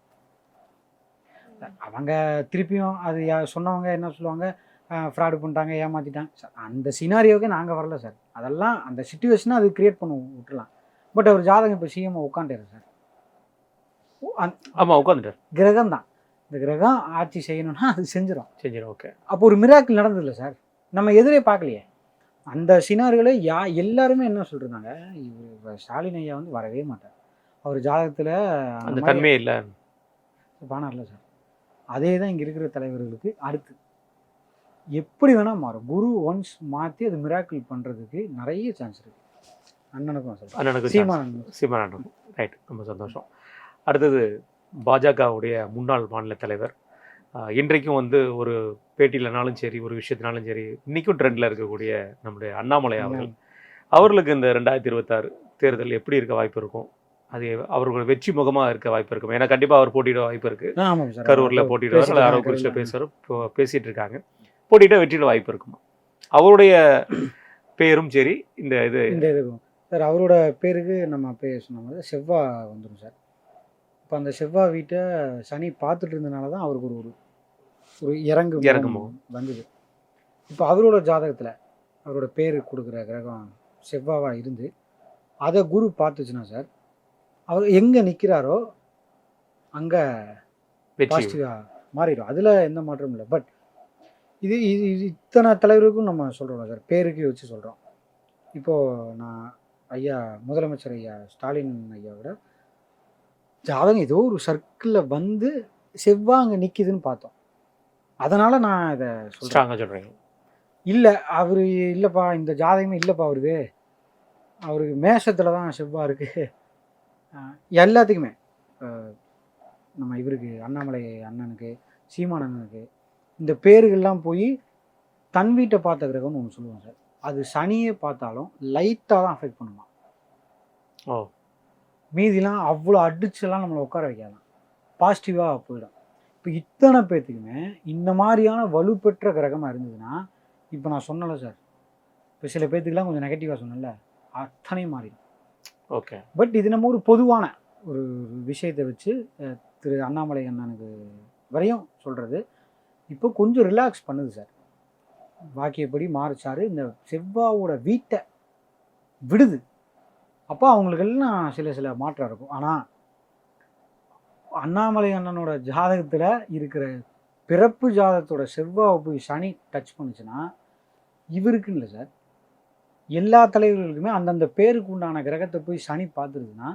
அவங்க திருப்பியும் அது சொன்னவங்க என்ன சொல்லுவாங்க, ஃப்ராடு பண்ணிட்டாங்க, ஏமாற்றிட்டாங்க சார். அந்த சினாரியோவுக்கு நாங்கள் வரல சார். அதெல்லாம் அந்த சிச்சுவேஷனை அது கிரியேட் பண்ண விட்டுலாம். பட் அவர் ஜாதகம் இப்போ சிஎம் உட்காந்துட்டார் சார். ஆமாம், உட்காந்துட்டார். கிரகம் தான், இந்த கிரகம் ஆட்சி செய்யணும்னா அது செஞ்சிடும். ஓகே. அப்போ ஒரு மிராக்கிள் நடந்ததில்ல சார், நம்ம எதிரே பார்க்கலையே. அந்த சினாரியோல எல்லாருமே என்ன சொல்றாங்க, இவர் ஸ்டாலின் ஐயா வந்து வரவே மாட்டார், அவர் ஜாதகத்தில் அந்த தன்மையே இல்லை பானார்ல சார். அதே தான் இங்கே இருக்கிற தலைவர்களுக்கு அடுத்து எப்படி வேணால் மாறும். குரு ஒன்ஸ் மாற்றி அது மிராக்கிள் பண்ணுறதுக்கு நிறைய சான்ஸ் இருக்குது. அண்ணனுக்கும் சீமானனுக்கும் ரைட், ரொம்ப சந்தோஷம். அடுத்தது பாஜகவுடைய முன்னாள் மாநில தலைவர், இன்றைக்கும் வந்து ஒரு பேட்டியிலனாலும் சரி, ஒரு விஷயத்தினாலும் சரி, இன்றைக்கும் ட்ரெண்டில் இருக்கக்கூடிய நம்முடைய அண்ணாமலை அவர்களுக்கு இந்த 2026 தேர்தல் எப்படி இருக்க வாய்ப்பு இருக்கும்? அது அவர்கள் வெற்றி முகமாக இருக்க வாய்ப்பு இருக்கும். ஏன்னா கண்டிப்பாக அவர் போட்டியிட வாய்ப்பு இருக்குது. கரூரில் போட்டியிடுவார், இல்லை அரவக்குறிச்சியில் பேசிகிட்டு இருக்காங்க. போட்டியிட்ட வெற்றியிட வாய்ப்பு இருக்குமா? அவருடைய பேரும் சரி, இந்த இதுக்கும் சார், அவரோட பேருக்கு நம்ம சொன்ன மாதிரி செவ்வாய் வந்துடும் சார். இப்போ அந்த செவ்வாய் வீட்டை சனி பார்த்துட்டு இருந்தனால தான் அவருக்கு ஒரு இறங்கு வந்தது. இப்போ அவரோட ஜாதகத்தில் அவரோட பேர் கொடுக்குற கிரகம் செவ்வாவாக இருந்து அதை குரு பார்த்துச்சுன்னா சார், அவர் எங்கே நிற்கிறாரோ அங்கே பாசிட்டிவாக மாறிடும். அதில் எந்த மாற்றமும் இல்லை. பட் இது இத்தனை தலைவருக்கும் நம்ம சொல்கிறோம் சார், பேருக்கு வச்சு சொல்கிறோம். இப்போது நான் ஐயா முதலமைச்சர் ஐயா ஸ்டாலின் ஐயாவோட ஜாதகம் ஏதோ ஒரு சர்க்கிளில் வந்து செவ்வாய் அங்கே நிற்கிதுன்னு பார்த்தோம். அதனால் நான் இதை சொல்கிறேன். இல்லை அவர் இல்லைப்பா, இந்த ஜாதகமே இல்லைப்பா, அவருக்கு மேஷத்தில் தான் செவ்வாய் இருக்குது. எல்லாத்துக்குமே நம்ம இவருக்கு அண்ணாமலை அண்ணனுக்கு, சீமான் அண்ணனுக்கு இந்த பேர்கள்லாம் போய் தன் வீட்டை பார்த்த கிரகம்னு ஒன்று சொல்லுவோம் சார். அது சனியே பார்த்தாலும் லைட்டாக தான் அஃபெக்ட் பண்ணுமா. மீதிலாம் அவ்வளோ அடிச்செல்லாம் நம்மளை உட்கார வைக்கலாம், பாசிட்டிவாக போயிடும். இப்போ இத்தனை பேர்த்துக்குமே இந்த மாதிரியான வலுப்பெற்ற கிரகமாக இருந்ததுன்னா, இப்போ நான் சொன்னல சார், இப்போ சில பேர்த்துக்கெல்லாம் கொஞ்சம் நெகட்டிவாக சொன்னல, அத்தனையும் மாறிடும். ஓகே. பட் இது நம்ம ஒரு பொதுவான ஒரு விஷயத்தை வச்சு திரு அண்ணாமலை அண்ணனுக்கு வரையும் சொல்கிறது. இப்போ கொஞ்சம் ரிலாக்ஸ் பண்ணுது சார், வாக்கியப்படி மாறிச்சாரு, இந்த செவ்வாவோட வீட்டை விடுது. அப்போ அவங்களுக்கெல்லாம் சில மாற்றம் இருக்கும். ஆனால் அண்ணாமலை அண்ணனோட ஜாதகத்தில் இருக்கிற பிறப்பு ஜாதகத்தோட செவ்வாவை போய் சனி டச் பண்ணுச்சுன்னா, இவருக்குன்னு இல்லை சார், எல்லா தலைவர்களுக்குமே அந்தந்த பேருக்கு உண்டான கிரகத்தை போய் சனி பார்த்துருதுன்னா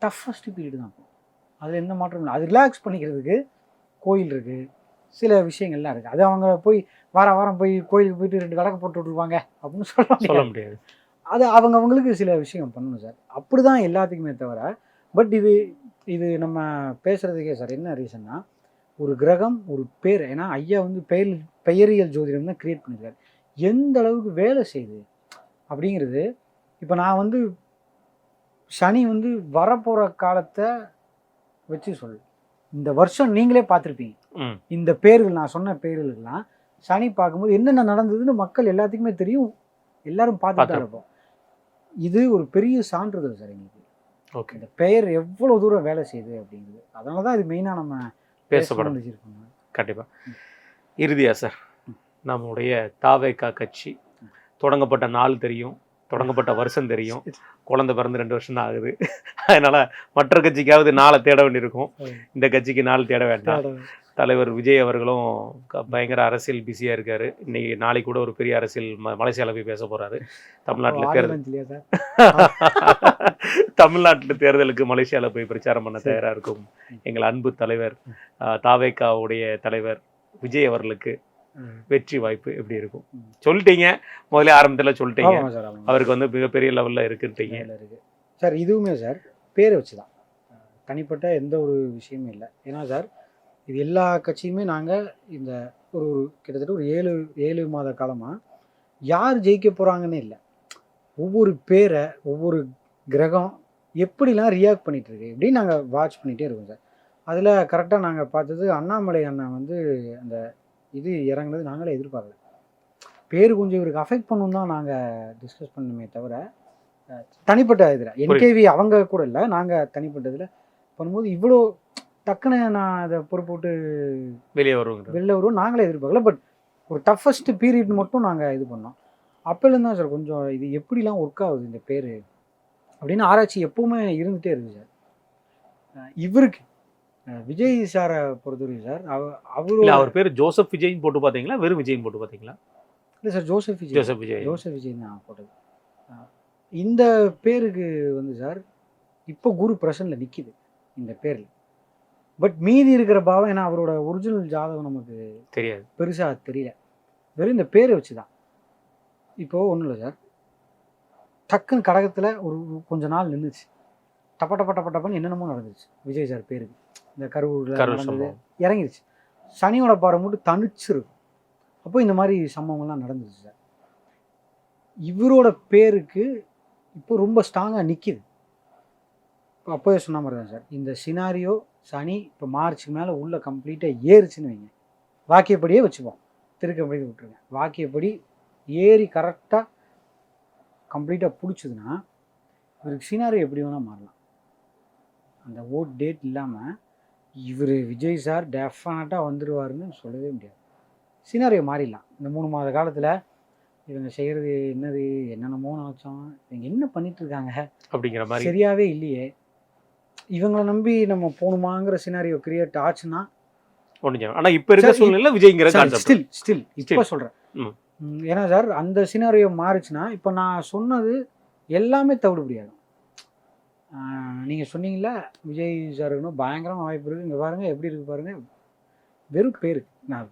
டஃபஸ்ட் பீரியடு தான் போகும். அதில் எந்த மாற்றமும் இல்லை. அது ரிலாக்ஸ் பண்ணிக்கிறதுக்கு கோயில் இருக்குது, சில விஷயங்கள்லாம் இருக்குது. அது அவங்க போய் வாரம் போய் கோயிலுக்கு போயிட்டு 2 விளக்கு போட்டு விட்டுருவாங்க அப்படின்னு சொல்ல முடியாது. அது அவங்களுக்கு சில விஷயம் பண்ணணும் சார். அப்படி தான் எல்லாத்துக்குமே தவிர, பட் இது நம்ம பேசுகிறதுக்கே சார் என்ன ரீசன்னா, ஒரு கிரகம், ஒரு பேர், ஏன்னா ஐயா வந்து பெயரியல் ஜோதிடம் தான் கிரியேட் பண்ணியிருக்காரு. எந்த அளவுக்கு வேலை செய்யுது அப்படிங்கிறது, இப்போ நான் வந்து சனி வந்து வரப்போகிற காலத்தை வச்சு சொல்லு. இந்த வருஷம் நீங்களே பார்த்துருப்பீங்க. இந்த பேர்கள் நான் சொன்ன பேர்களுக்கெல்லாம் சனி பார்க்கும்போது என்னென்ன நடந்ததுன்னு மக்கள் எல்லாத்துக்குமே தெரியும், எல்லாரும் பார்த்துட்டு தான் இருப்போம். இது ஒரு பெரிய சான்றிதழ் சார் எங்களுக்கு. ஓகே, இந்த பெயர் எவ்வளோ தூரம் வேலை செய்யுது அப்படிங்கிறது. அதனால தான் இது மெயினாக நம்ம பேசப்பட வச்சிருக்கோம். கண்டிப்பாக. இறுதியா சார், நம்முடைய தாவேகா கட்சி தொடங்கப்பட்ட நாள் தெரியும், தொடங்கப்பட்ட வருஷம் தெரியும், குழந்தை பிறந்து 2 வருஷம் தான் ஆகுது. அதனால் மற்ற கட்சிக்காவது நாளை தேட வேண்டியிருக்கும், இந்த கட்சிக்கு நாள் தேட வேண்டாம். தலைவர் விஜய் அவர்களும் பயங்கர அரசியல் பிஸியாக இருக்கார். இன்னைக்கு நாளைக்கு கூட ஒரு பெரிய அரசியல் மலேசியாவில் போய் பேச போகிறாரு. தமிழ்நாட்டில் தேர்தல் தமிழ்நாட்டில் தேர்தலுக்கு மலேசியாவில் போய் பிரச்சாரம் பண்ண தயாராக இருக்கும் எங்கள் அன்பு தலைவர் தாவேகாவுடைய தலைவர் விஜய் அவர்களுக்கு வெற்றி வாய்ப்பு எப்படி இருக்கும்? சொல்லிட்டீங்க, முதல்ல ஆரம்பத்தில் சொல்லிட்டீங்க, அவருக்கு வந்து மிகப்பெரிய லெவலில் இருக்குன்றீங்க சார். இதுவுமே சார் பேரை வச்சு தான், தனிப்பட்ட எந்த ஒரு விஷயமும் இல்லை. ஏன்னா சார், இது எல்லா கட்சியுமே நாங்கள் இந்த ஒரு கிட்டத்தட்ட ஒரு 7 மாத காலமாக யார் ஜெயிக்க போகிறாங்கன்னே இல்லை. ஒவ்வொரு பேரை, ஒவ்வொரு கிரகம் எப்படிலாம் ரியாக்ட் பண்ணிகிட்டு இருக்கு இப்படின்னு நாங்கள் வாட்ச் பண்ணிகிட்டே இருக்கோம் சார். அதில் கரெக்டாக நாங்கள் பார்த்தது அண்ணாமலை அண்ணன் வந்து அந்த இது இறங்குனது நாங்களே எதிர்பார்க்கல. பேர் கொஞ்சம் இவருக்கு அஃபெக்ட் பண்ணணும் தான் நாங்கள் டிஸ்கஸ் பண்ணணுமே தவிர, தனிப்பட்ட இதில் என்கேவி அவங்க கூட இல்லை, நாங்கள் தனிப்பட்டதில் பண்ணும்போது இவ்வளோ டக்குன்னு நான் அதை பொறுப்போட்டு வெளியே வருவோம் நாங்களே எதிர்பார்க்கல. பட் ஒரு டஃபஸ்ட் பீரியட் மட்டும் நாங்கள் இது பண்ணோம். அப்போலேருந்து தான் சார் கொஞ்சம் இது எப்படிலாம் ஒர்க் ஆகுது இந்த பேர் அப்படின்னு ஆராய்ச்சி எப்பவுமே இருந்துகிட்டே இருக்குது சார். இவருக்கு விஜய் சாரை பொறுத்தவரைக்கும் சார், அவர் பேர் ஜோசப் விஜய்னு போட்டு பார்த்தீங்களா, வெறும் விஜய்னு போட்டு பார்த்தீங்களா? இல்லை சார், ஜோசப் விஜய் தான் போட்டது. இந்த பேருக்கு வந்து சார் இப்போ குரு பிரசன்னில் நிற்கிது இந்த பேரில். பட் மீதி இருக்கிற பாவம், ஏன்னா அவரோட ஒரிஜினல் ஜாதகம் நமக்கு தெரியாது, பெருசாக தெரியல, வெறும் இந்த பேரை வச்சு தான். இப்போது ஒன்றும் இல்லை சார், டக்குன்னு கடகத்தில் ஒரு கொஞ்ச நாள் நின்றுச்சு, டப்பன்னு என்னென்னமோ நடந்துச்சு விஜய் சார் பேருக்கு. இந்த கரூரில் நடந்தது இறங்கிருச்சு, சனியோட பாறை மட்டும் தனிச்சிருக்கும். அப்போ இந்த மாதிரி சம்பவங்கள்லாம் நடந்துச்சு சார். இவரோட பேருக்கு இப்போ ரொம்ப ஸ்ட்ராங்காக நிற்கிது. இப்போ அப்போவே சொன்ன மாதிரி தான் சார், இந்த சினாரியோ சனி இப்போ மார்ச்சுக்கு மேலே உள்ள கம்ப்ளீட்டாக ஏறுச்சுன்னு வைங்க, வாக்கியப்படியே வச்சுப்போம், திருக்கப்படி விட்டுருங்க, வாக்கியப்படி ஏறி கரெக்டாக கம்ப்ளீட்டாக பிடிச்சதுன்னா இவருக்கு சினாரியோ எப்படி வேணால் மாறலாம். அந்த ஓட் டேட் இல்லாமல் இவர் விஜய் சார் டெஃபினட்டாக வந்துடுவாருன்னு சொல்லவே முடியாது. சினாரியோ மாறிடலாம். இந்த 3 மாத காலத்தில் இவங்க செய்கிறது என்னது, என்னென்னமோ நினச்சோம், இவங்க என்ன பண்ணிகிட்ருக்காங்க அப்படிங்கிற மாதிரி சரியாகவே இல்லையே, இவங்களை நம்பி நம்ம போகணுமாங்கிற சினாரியோ கிரியேட் ஆச்சுன்னா ஒன்று. ஆனால் இப்போ இருக்கிற சூழ்நிலை விஜய்ங்கிற ஸ்டில் இப்போ சொல்கிறேன். ஏன்னா சார், அந்த சினாரியோ மாறிச்சுன்னா இப்போ நான் சொன்னது எல்லாமே தவிடுபடியாகும். நீங்கள் சொன்னீங்களா விஜய் சாருக்குன்னு பயங்கரமாக வாய்ப்பு இருக்குது, இங்கே பாருங்கள் எப்படி இருக்குது பாருங்கள், வெறும் பேர், நான்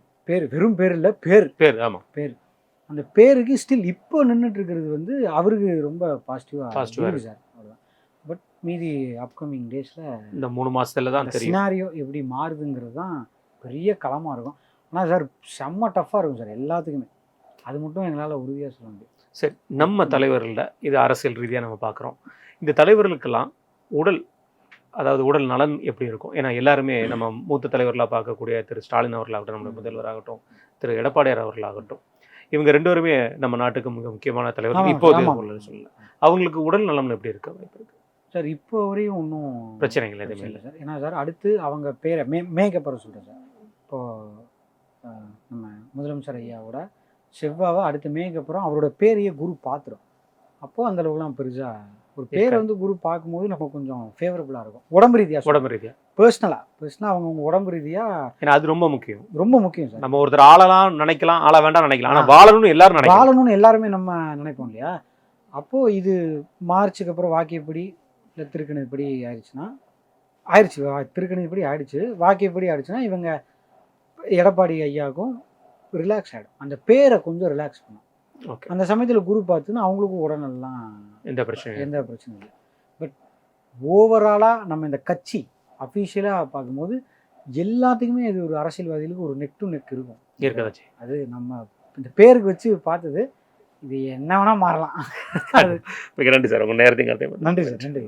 வெறும் பேர் இல்லை, பேர் ஆமாம் பேர், அந்த பேருக்கு ஸ்டில் இப்போ நின்றுட்டு இருக்கிறது வந்து அவருக்கு ரொம்ப பாசிட்டிவாக இருக்குது சார். அவ்வளோதான். பட் மீதி அப்கமிங் டேஸில் இந்த 3 மாதத்தில் தான் சினாரியோ எப்படி மாறுதுங்கிறது தான் பெரிய களமாக இருக்கும். ஆனால் சார் செம்ம டஃப்பாக இருக்கும் சார் எல்லாத்துக்குமே, அது மட்டும் எங்களால் உறுதியாக சொல்ல முடியும். சரி, நம்ம தலைவர்களில் இது அரசியல் ரீதியாக நம்ம பார்க்குறோம், இந்த தலைவர்களுக்கெல்லாம் உடல் நலன் எப்படி இருக்கும்? ஏன்னா எல்லாருமே நம்ம மூத்த தலைவர்களாக பார்க்கக்கூடிய திரு ஸ்டாலின் அவர்களாகட்டும், நம்முடைய முதல்வராகட்டும், திரு எடப்பாடியார் அவர்களாகட்டும், இவங்க 2 பேருமே நம்ம நாட்டுக்கு மிக முக்கியமான தலைவர்கள். இப்போது சொல்லல, அவங்களுக்கு உடல் நலம் எப்படி இருக்க வாய்ப்பு இருக்கு சார்? இப்போ வரையும் ஒன்றும் பிரச்சனைகள் எதுவுமே இல்லை சார். ஏன்னா சார் அடுத்து அவங்க பேரை மேக்கப்புறம் சொல்கிறேன் சார். இப்போது நம்ம முதலமைச்சர் ஐயாவோட செவ்வாவை அடுத்து மேக்கப்புறம் அவரோட பேரையே குரு பார்த்துரும். அப்போது அந்த அளவுக்குலாம் பெருசாக ஒரு பேரை வந்து குரு பார்க்கும்போது நம்ம கொஞ்சம் ஃபேவரபுளாக இருக்கும். உடம்பு ரீதியாக பர்சனலாக அவங்க உடம்பு ரீதியாக, ஏன்னா அது ரொம்ப முக்கியம் சார். நம்ம ஒருத்தர் ஆளலாம் நினைக்கலாம், ஆள வேண்டாம் நினைக்கலாம், ஆனால் வாழணும்னு எல்லாருமே நம்ம நினைப்போம் இல்லையா? அப்போது இது மார்ச்சுக்கு அப்புறம் வாக்கியப்படி இல்லை திருக்கணிப்படி ஆயிடுச்சு, திருக்கணிப்படி ஆயிடுச்சு, வாக்கியப்படி ஆயிடுச்சுன்னா இவங்க எடப்பாடி ஐயாவுக்கும் ரிலாக்ஸ் ஆகிடும். அந்த பேரை கொஞ்சம் ரிலாக்ஸ் பண்ணும். ஓகே. அந்த சமயத்தில் குரு பார்த்துன்னு அவங்களுக்கும் உடனெல்லாம் எந்த பிரச்சனையும் எந்த பிரச்சனையும் இல்லை. பட் ஓவராலாக நம்ம இந்த கட்சி அஃபீஷியலாக பார்க்கும்போது எல்லாத்துக்குமே இது ஒரு அரசியல்வாதிகளுக்கு ஒரு நெக் டு நெக் இருக்கும். இருக்கதாச்சு. அது நம்ம இந்த பேருக்கு வச்சு பார்த்தது, இது என்ன வேணால் மாறலாம். மிக நன்றி சார், உங்கள் நேரத்தையும் கருத்தையும். நன்றி சார், நன்றி.